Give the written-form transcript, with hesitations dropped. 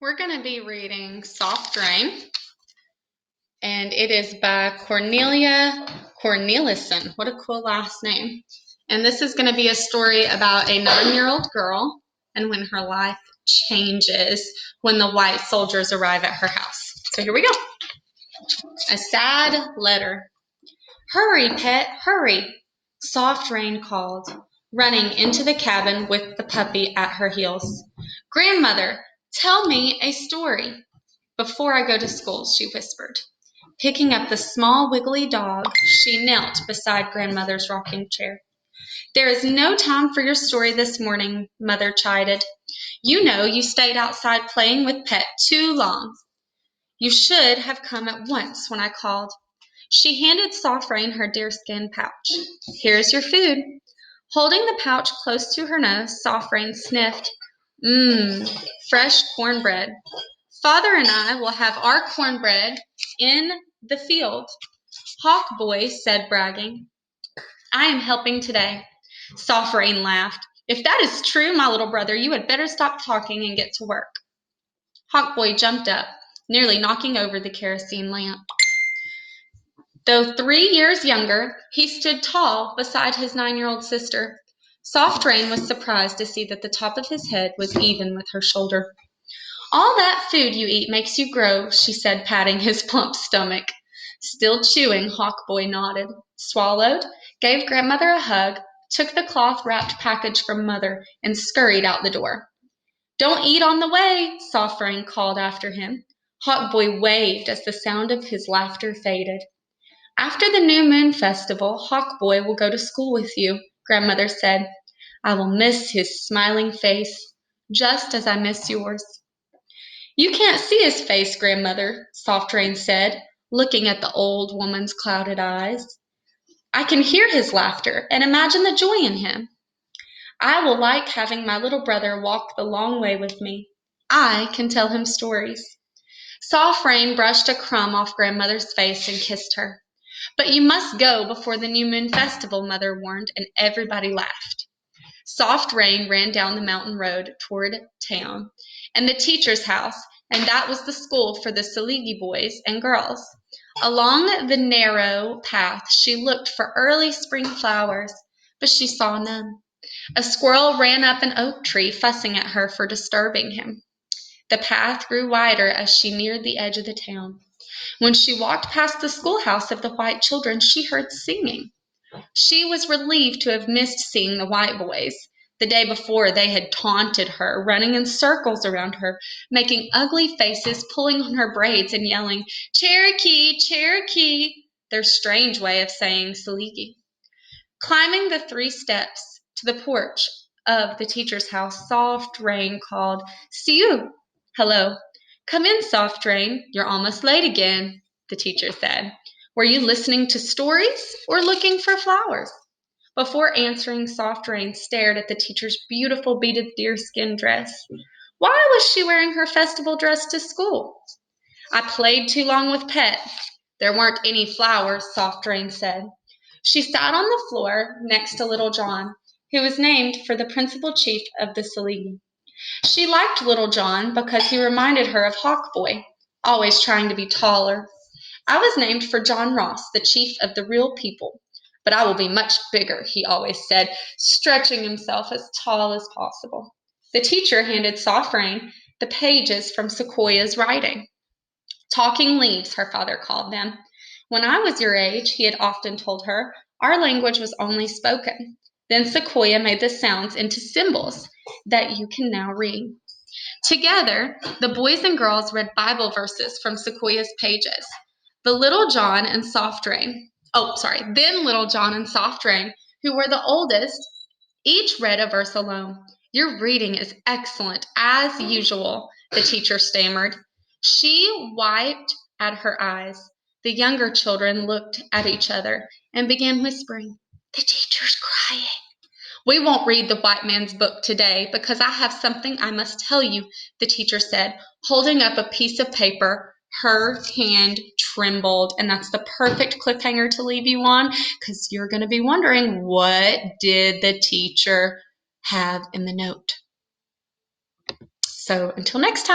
We're going to be reading Soft Rain, and it is by Cornelia Cornelissen. What a cool last name. And this is going to be a story about a 9-year-old girl and when her life changes when the white soldiers arrive at her house. So here we go. A sad letter. "Hurry, pet, hurry," Soft Rain called, running into the cabin with the puppy at her heels. "Grandmother, tell me a story." "Before I go to school," she whispered. Picking up the small wiggly dog, she knelt beside Grandmother's rocking chair. "There is no time for your story this morning," Mother chided. "You know you stayed outside playing with Pet too long. You should have come at once when I called." She handed Soft Rain her deerskin pouch. "Here's your food." Holding the pouch close to her nose, Soft Rain sniffed. Fresh cornbread. "Father and I will have our cornbread in the field," Hawk Boy said, bragging. "I am helping today." Soft Rain laughed. "If that is true, my little brother, you had better stop talking and get to work." Hawk Boy jumped up, nearly knocking over the kerosene lamp. Though 3 years younger, he stood tall beside his 9-year-old sister. Soft Rain was surprised to see that the top of his head was even with her shoulder. "All that food you eat makes you grow," she said, patting his plump stomach. Still chewing, Hawk Boy nodded, swallowed, gave Grandmother a hug, took the cloth-wrapped package from Mother, and scurried out the door. "Don't eat on the way," Soft Rain called after him. Hawk Boy waved as the sound of his laughter faded. "After the New Moon Festival, Hawk Boy will go to school with you," Grandmother said. "I will miss his smiling face, just as I miss yours." "You can't see his face, Grandmother," Soft Rain said, looking at the old woman's clouded eyes. "I can hear his laughter and imagine the joy in him. I will like having my little brother walk the long way with me. I can tell him stories." Soft Rain brushed a crumb off Grandmother's face and kissed her. "But you must go before the New Moon Festival," Mother warned, and everybody laughed. Soft Rain ran down the mountain road toward town and the teacher's house, and that was the school for the Saligi boys and girls. Along the narrow path she looked for early spring flowers, but she saw none. A squirrel ran up an oak tree, fussing at her for disturbing him. The path grew wider as she neared the edge of the town. When she walked past the schoolhouse of the white children, she heard singing. She was relieved to have missed seeing the white boys. The day before, they had taunted her, running in circles around her, making ugly faces, pulling on her braids, and yelling, "Cherokee, Cherokee," their strange way of saying Saligi. Climbing the 3 steps to the porch of the teacher's house, Soft Rain called, "See you." "Hello." "Come in, Soft Rain. You're almost late again," the teacher said. "Were you listening to stories or looking for flowers?" Before answering, Soft Rain stared at the teacher's beautiful beaded deerskin dress. Why was she wearing her festival dress to school? "I played too long with Pet. There weren't any flowers," Soft Rain said. She sat on the floor next to Little John, who was named for the principal chief of the Saligi. She liked Little John because he reminded her of Hawk Boy, always trying to be taller. "I was named for John Ross, the chief of the real people. But I will be much bigger," he always said, stretching himself as tall as possible. The teacher handed Soft Rain the pages from Sequoia's writing. "Talking leaves," her father called them. "When I was your age," he had often told her, "our language was only spoken. Then Sequoia made the sounds into symbols that you can now read." Together, the boys and girls read Bible verses from Sequoia's pages. Then Little John and Soft Rain, who were the oldest, each read a verse alone. "Your reading is excellent, as usual," the teacher stammered. She wiped at her eyes. The younger children looked at each other and began whispering, "The teacher's crying." "We won't read the white man's book today because I have something I must tell you," the teacher said, holding up a piece of paper. Her hand trembled, and that's the perfect cliffhanger to leave you on because you're going to be wondering, what did the teacher have in the note? So until next time.